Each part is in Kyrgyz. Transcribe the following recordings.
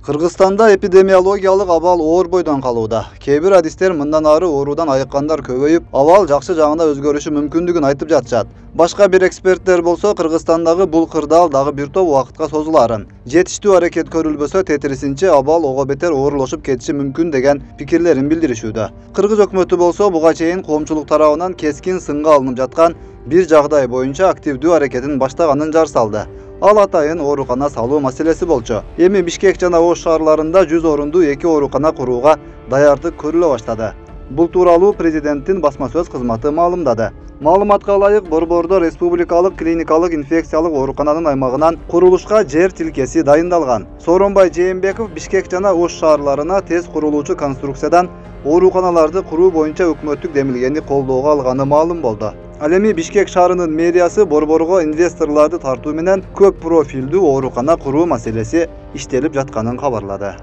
Kırgızstanda epidemiologiyalыk abal оор бойдон калууда. Кээ бир адистер мындан ары оорудан айыккандар көбөйүп, абал жакшы жагына өзгөрүшү мүмкүндүгүн айтып жатышат. Башка бир эксперттер болсо Кыргызстандагы бул кырдаал дагы бир топ убакытка созулаарын, жетиштүү аракет көрүлбөсө тетерисинче абал ого бетер оорлошуп кетиши мүмкүн деген пикирлерин билдиришүүдө. Кыргыз өкмөтү болсо буга чейин коомчулук тарабынан кескин сынга алынып жаткан бир жагдай боюнча активдүү аракетин баштаганын жар салды. Ал атайын оорукана салуу маселеси болчу. Эми Бишкек жана Ош шаарларында 100 орундуу 2 оорукана курууга даярдык көрүлө баштады. Бул тууралуу президенттин басма сөз кызматы маалымдады. Маалыматка ылайык, Борбордо республикалык клиникалык инфекциялык оорукананын аймагынан курулушка жер тилкеси дайындалган. Сооронбай Жээнбеков Бишкек жана Ош шаарларына тез курулуучу конструкциядан ооруканаларды куруу боюнча өкмөттүк демилгени колдоого алганы маалым болду. Ал эми Бишкек шаарынын мэриясы борборго инвесторларды тартуу менен көп профилдүү оорукана куруу маселеси иштелип жатканын кабарлады.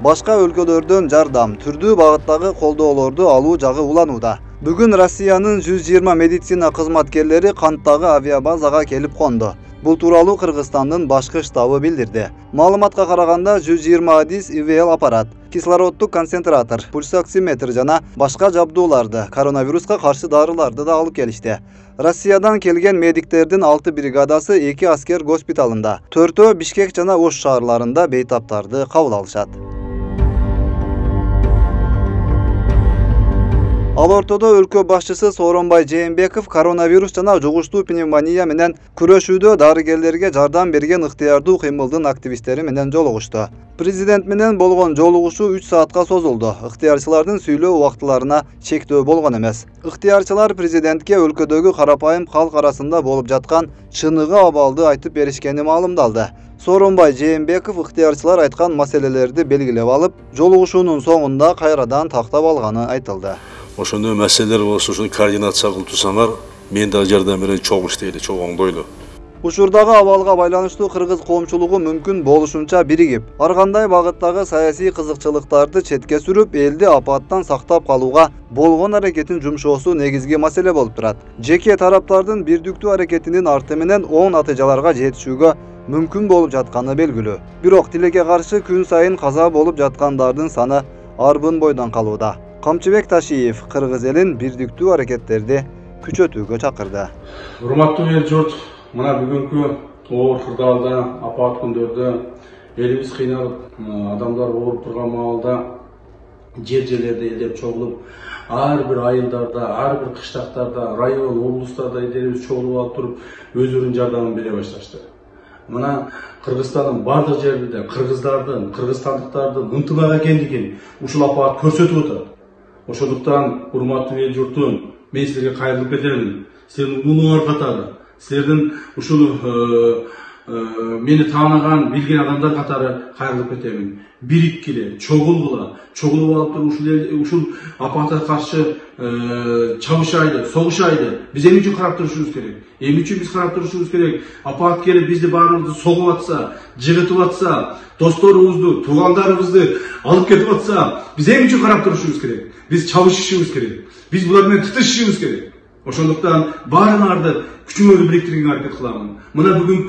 Башка өлкөлөрдөн жардам, түрдүү багыттагы колдоолорду алуу жагы уланууда. Бүгүн Россиянын 120 медицина кызматкерлери канттагы авиабазага келип конду. Бул тууралуу Кыргызстандын башкы штабы билдирди. Маалыматка караганда 120 адис ИВЛ аппарат, кислороддук концентратор, пульсоксиметр жана башка жабдууларды, коронавируска каршы дарыларды да алып келишти. Россиядан келген медиктердин 6 бригадасы 2 аскер госпиталында, 4-өө Бишкек жана Ош шаарларында бейтаптарды кабыл алышат. Ал ортодо өлкө башчысы Сооронбай Жээнбеков коронавирус жана жугуштуу пневмония менен күрөшүүдө дарыгерлерге жардам берген ыктыярдуу кыймылдын активисттери менен жолугушту. Президент менен болгон жолугушуу 3 саатка созулду. Ыктыярчылардын сүйлөө убактыларына чектөө болгон эмес. Ыктыярчылар президентке өлкөдөгү карапайым калк арасында болуп жаткан чыныгы абалды айтып беришкени маалымдалды. Сооронбай Жээнбеков ыктыярчылар айткан маселелерди белгилеп алып, жолугушуунун соңунда кайрадан тактап алганы айтылды. Ошондой маселелер болсо ушуну координация кылып турсаңар, мен да жардам берем, чоң иштейли, чоң оңдойлу. Учурдагы абалга байланыштуу кыргыз коомчулугу мүмкүн болушунча биригип, ар кандай багыттагы саясий кызыкчылыктарды четке сүрүп, элди апаттан сактап калууга болгон аракетин жумшоосу негизги маселе болуп турат. Жеке тараптардын бирдиктүү аракетинин арты менен оң натыйжаларга жетишүүгө мүмкүн болуп жатканы белгилүү. Бирок тилекке каршы күн сайын каза болуп жаткандардын саны арбын бойдон калууда. Камчыбек Ташиев кыргыз элин бирдиктүү аракеттерди күчөтүүгө чакырды. Урматтуу эл журт, мына бүгүнкү оор кырдаалда, апат күндөрдө элибиз кыйналып, адамдар ооруп турган маалда жер-жерлерде элдер чогулуп, ар бир айылдарда, ар бир кыштактарда, район, облустарда элдерибиз чогулуп алып туруп, өздөрүнүн жардамын бере башташты. Мына Кыргызстандын бардык жеринде кыргыздардын, кыргызстандыктардын ынтымак экендигин ушул апат көрсөтүп атат. Ошондуктан урматтуу эл журтум, мен силерге кайрылып кетемин. Силердин улууңар катары, силердин ушул мени таанаган, билген адамдар катары кайрылып кетемин. Бириккиле, чогулгула, чогулуп алып туруп ушул апатка каршы чабышайлы, согушайлы. Биз эми үчүн карап турушубуз керек. Эми үчүн биз карап турушубуз керек. Апат келип бизди баарыбызды согуп атса, жыгытып атса, досторубузду, туугандарыбызды алып кетип атса, биз эми үчүн карап турушубуз керек. Биз чабышышыбыз керек. Биз булар менен тытышышыбыз керек. Ошондуктан баарыңарды күчүңөрдү бириктирүүгө аракет кыламын. Мына бүгүнкү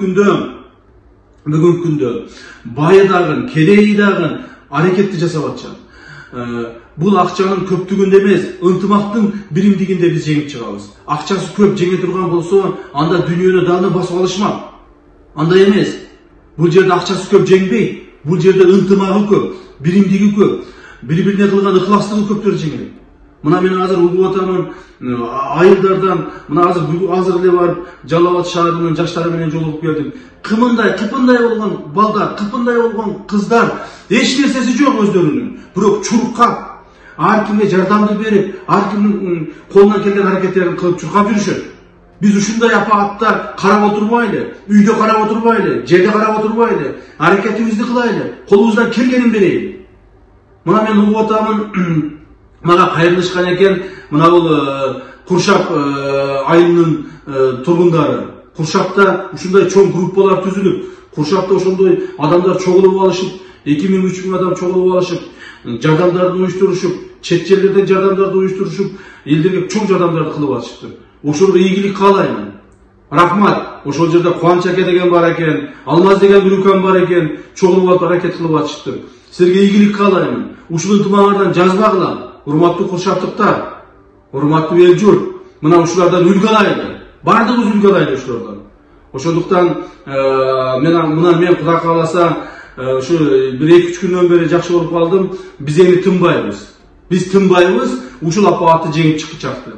күндө байы дагы, кедейи дагы аракетти жасап атышат. Бул акчанын көптүгүндө эмес, ынтымактын биримдигинде биз жеңип чыгабыз. Акчасы көп жеңе турган болсо, анда дүйнөнү даны басып алышмак. Андай эмес. Бул жерде акчасы көп жеңбейт. Бул жерде ынтымагы көп, биримдиги көп, бири-бирине кылган ыхластыгы көптөр жеңет. Мына мен азыр угуп атамын, айылдардан, мына азыр эле барып Жалал Абад шаарынын жаштары менен жолугуп келдим. Кыпындай болгон балдар, кыпындай болгон кыздар, эч нерсеси жок өздөрүнүн. Бирок чуркап, ар кимге жардамды берип, ар кимдин колунан келген аракеттерин кылып чуркап жүрүшөт. Биз ушундай апатта карап отурбайлы, үйдө карап отурбайлы, жерде карап отурбайлы, аракетибизди кылайлы, колубуздан келгенин берейли. Мына мен угуп атамын, мага кайрылышкан экен, мына бул Куршап айылынын тургундары. Куршапта ушундай чоң группалар түзүлүп, Куршапта ошондой адамдар чогулуп алышып, 2000-3000 адам чогулуп алышып, жардамдарды уюштурушуп, чет жерлерден жардамдарды уюштурушуп, элдерге чоң жардамдарды кылып атышыптыр. Ошого ийгилик каалаймын. Рахмат. Ошол жерде Кубанч аке деген бар экен, Алмаз деген бир укам бар экен, чогулуп алып аракет кылып атышты. Силерге ийгилик каалайм. Ушул ынтымагыңардан жазбагыла. Урматтуу курчаттыктар, урматтуу эл журт, мына ушулардан үлгү алайлы. Бардыгыбыз үлгү алайлы ушулардан. Ошондуктан мен Кудай кааласа ушу 1-2 күндөн бери жакшы болуп калдым. Биз эми тынбайбыз. Биз тынбайбыз, ушул апаатты жеңип чыкчакты.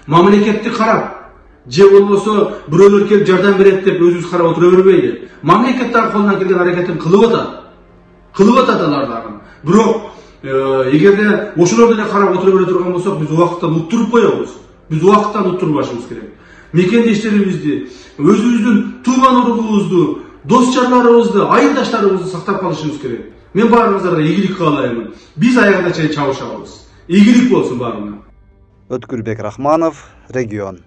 Мамлекетти карап, же болбосо бирөөлөр келип жардам берет деп өзүбүз карап отура бербейли. Мамлекет дагы колунан келген аракетин кылып атат. Кылып атат алар дагы. Бирок эгерде ошолор деле карап отура бере турган болсок, биз убакыттан уттуруп коебуз. Биз убакыттан уттурбашыбыз керек. Мекендештерибизди, өзүбүздүн тууган уругубузду, дос жарларыбызды, айылдаштарыбызды сактап калышыбыз керек. Мен баарыңыздарга ийгилик каалайм. Биз аягына чейин чабышабыз. Ийгилик болсун баарыңа. Өткүрбек Рахманов, Регион.